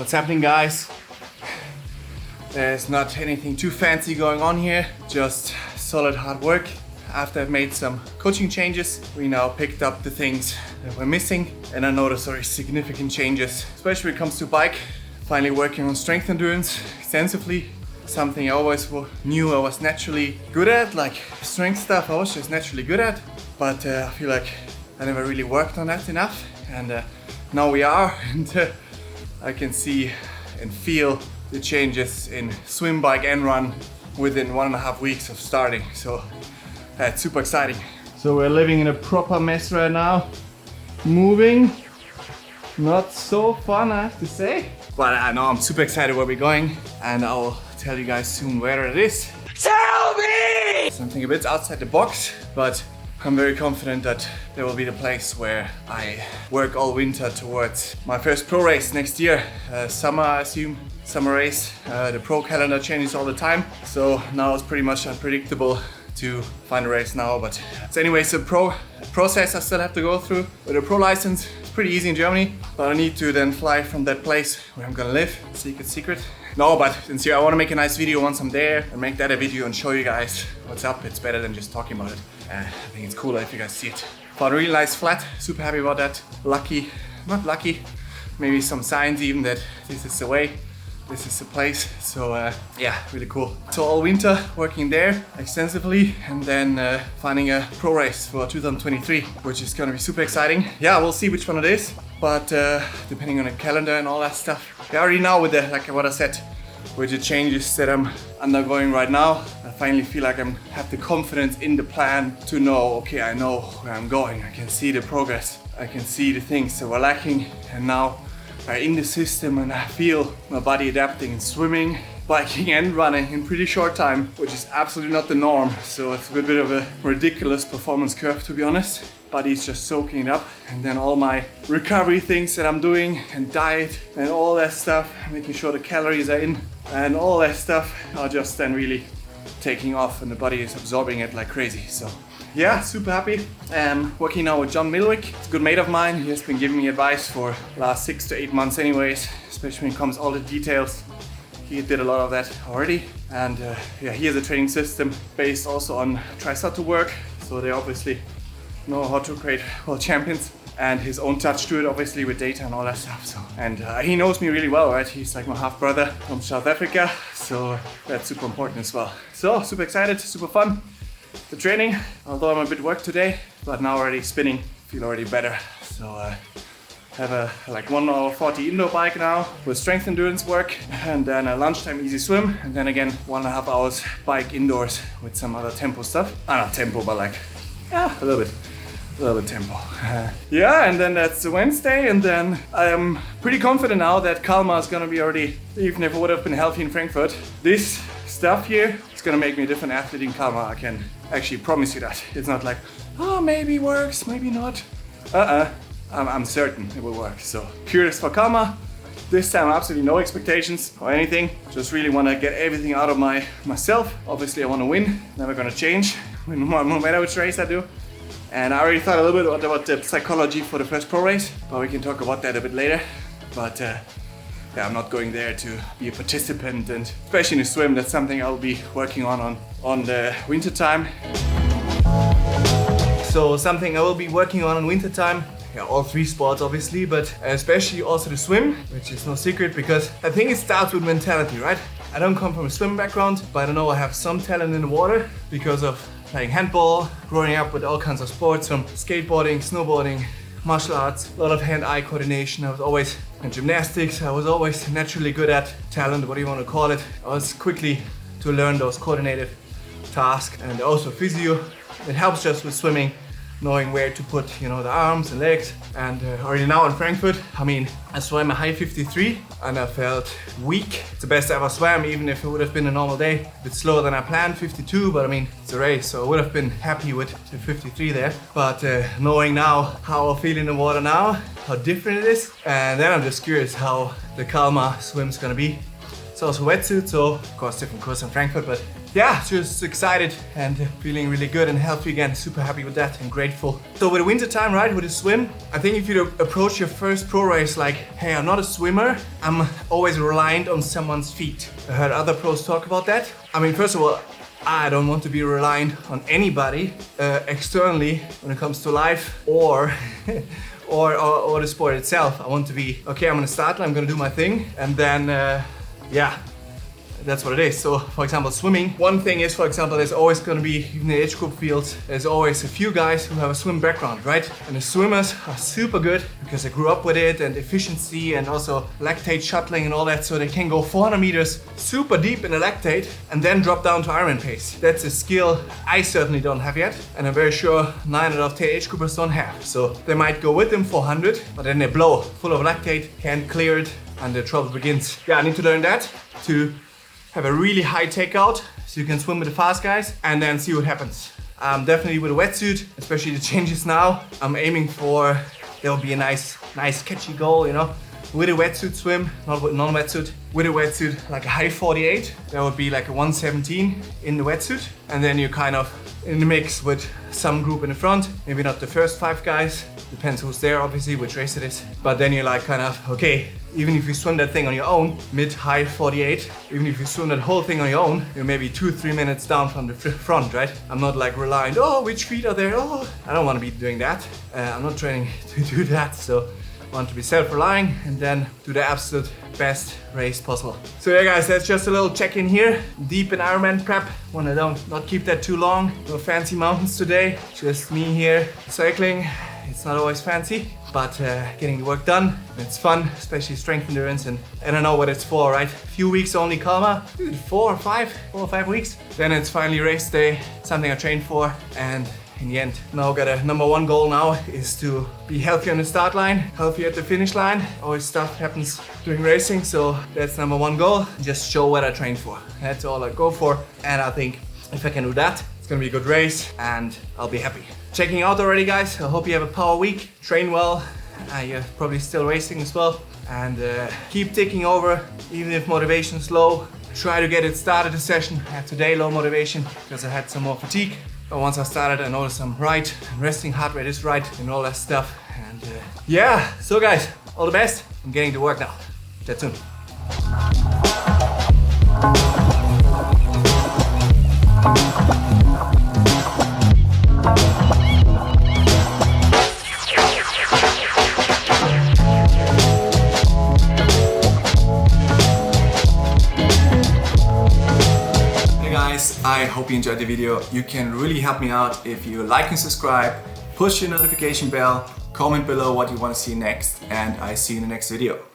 What's happening, guys? There's not anything too fancy going on here, just solid hard work. After I've made some coaching changes, we now picked up the things that were missing, and I noticed very significant changes, especially when it comes to bike. Finally working on strength endurance extensively, something I always knew I was naturally good at, like strength stuff I was just naturally good at, but I feel like I never really worked on that enough, and now we are, and I can see and feel the changes in swim, bike and run within 1.5 weeks of starting, so that's super exciting. So we're living in a proper mess right now, moving, not so fun I have to say, but I know I'm super excited where we're going, and I'll tell you guys soon where it is. Tell me! Something a bit outside the box, but I'm very confident that there will be the place where I work all winter towards my first pro race next year. Summer, I assume, summer race. The pro calendar changes all the time, so now it's pretty much unpredictable to find a race now, but so anyways, the process I still have to go through with a pro license. It's pretty easy in Germany, but I need to then fly from that place where I'm gonna live. Secret. No, but sincere, I want to make a nice video once I'm there and make that a video and show you guys what's up. It's better than just talking about it. I think it's cooler if you guys see it. Found a really nice flat, super happy about that. Not lucky, maybe some signs even that this is the way. This is the place, so yeah, really cool. So all winter working there extensively, and then finding a pro race for 2023, which is gonna be super exciting. Yeah, we'll see which one it is, but depending on the calendar and all that stuff. Yeah, already now with the, like what I said, with the changes that I'm undergoing right now, I finally feel like I have the confidence in the plan to know, okay, I know where I'm going. I can see the progress. I can see the things that were lacking, and now are in the system, and I feel my body adapting in swimming, biking and running in pretty short time, which is absolutely not the norm. So it's a bit of a ridiculous performance curve, to be honest. Body's just soaking it up, and then all my recovery things that I'm doing and diet and all that stuff, making sure the calories are in and all that stuff are just then really taking off, and the body is absorbing it like crazy. So yeah, super happy. Working now with John Milwick. He's a good mate of mine. He has been giving me advice for the last 6 to 8 months anyways, especially when it comes to all the details. He did a lot of that already. And yeah, he has a training system based also on triathlon work. So they obviously know how to create world champions, and his own touch to it, obviously, with data and all that stuff. So, and he knows me really well, right? He's like my half brother from South Africa. So that's super important as well. So super excited, super fun. The training, although I'm a bit worked today, but now already spinning, feel already better. So have a like 1 hour 40 indoor bike now with strength endurance work, and then a lunchtime easy swim, and then again 1.5 hours bike indoors with some other tempo stuff. Not tempo, but like a little bit tempo. Yeah, and then that's Wednesday, and then I'm pretty confident now that Kalmar is gonna be already, even if I would have been healthy in Frankfurt, this stuff here is gonna make me a different athlete in Kalmar. I can actually promise you that. It's not like, oh, maybe works, maybe not. I'm certain it will work. So curious for Kalmar. This time absolutely no expectations or anything. Just really want to get everything out of myself. Obviously I want to win, never gonna change, no matter which race I do. And I already thought a little bit about the psychology for the first pro race, but we can talk about that a bit later. But yeah, I'm not going there to be a participant, and especially in the swim, that's something I'll be working on the winter time. So something I will be working on in winter time. Yeah, all 3 sports obviously, but especially also the swim, which is no secret, because I think it starts with mentality, right? I don't come from a swim background, but I know I have some talent in the water because of playing handball, growing up with all kinds of sports, from skateboarding, snowboarding, martial arts, a lot of hand-eye coordination. I was always in gymnastics. I was always naturally good at talent, what do you want to call it. I was quickly to learn those coordinated tasks, and also physio. It helps just with swimming, knowing where to put, the arms and legs. And already now in Frankfurt, I swam a high 53 and I felt weak. It's the best I ever swam, even if it would have been a normal day. A bit slower than I planned, 52, but it's a race, so I would have been happy with the 53 there. But knowing now how I feel in the water now, how different it is, and then I'm just curious how the Kalmar swim's gonna be. It's also wetsuit, so of course different course in Frankfurt, but yeah, just excited and feeling really good and healthy again. Super happy with that and grateful. So with the winter time, right, with the swim, I think if you approach your first pro race like, hey, I'm not a swimmer, I'm always reliant on someone's feet. I heard other pros talk about that. I mean, first of all, I don't want to be reliant on anybody externally when it comes to life or or the sport itself. I want to be, okay, I'm gonna start, I'm gonna do my thing, and then, yeah, that's what it is. So, for example, swimming. One thing is, for example, there's always going to be, in the age group fields, there's always a few guys who have a swim background, right? And the swimmers are super good because they grew up with it, and efficiency and also lactate shuttling and all that. So they can go 400 meters super deep in the lactate and then drop down to Ironman pace. That's a skill I certainly don't have yet. And I'm very sure 9 out of 10 age groupers don't have. So they might go with them 400, but then they blow full of lactate, can't clear it, and the trouble begins. Yeah, I need to learn that to have a really high takeout so you can swim with the fast guys and then see what happens. Definitely with a wetsuit, especially the changes now, I'm aiming for, there will be a nice catchy goal, you know, with a wetsuit swim, not with non-wetsuit. With a wetsuit, like a high 48, that would be like a 117 in the wetsuit. And then you're kind of in the mix with some group in the front, maybe not the first 5 guys, depends who's there obviously, which race it is. But then you're like kind of, okay, even if you swim that thing on your own, mid-high 48, even if you swim that whole thing on your own, you're maybe 2-3 minutes down from the front, right? I'm not like reliant, oh, which feet are there? Oh, I don't want to be doing that. I'm not training to do that, so I want to be self-relying and then do the absolute best race possible. So yeah guys, that's just a little check-in here, deep in Ironman prep. Want to not keep that too long. No fancy mountains today, just me here cycling. It's not always fancy, but getting the work done. It's fun, especially strength endurance, and I don't know what it's for, right? A few weeks only Kalmar, 4 or 5 weeks. Then it's finally race day, something I trained for, and in the end, now got a number 1 goal now is to be healthy on the start line, healthy at the finish line. Always stuff happens during racing, so that's number 1 goal. Just show what I trained for. That's all I go for, and I think if I can do that, it's gonna be a good race and I'll be happy. Checking out already, guys. I hope you have a power week, train well, you're probably still racing as well, and keep taking over even if motivation is low. Try to get it started the session. I had today low motivation because I had some more fatigue. But once I started, I noticed I'm right, resting heart rate is right and all that stuff. And yeah, so guys, all the best. I'm getting to work now. Chat soon. I hope you enjoyed the video. You can really help me out if you like and subscribe, push your notification bell, comment below what you want to see next, and I see you in the next video.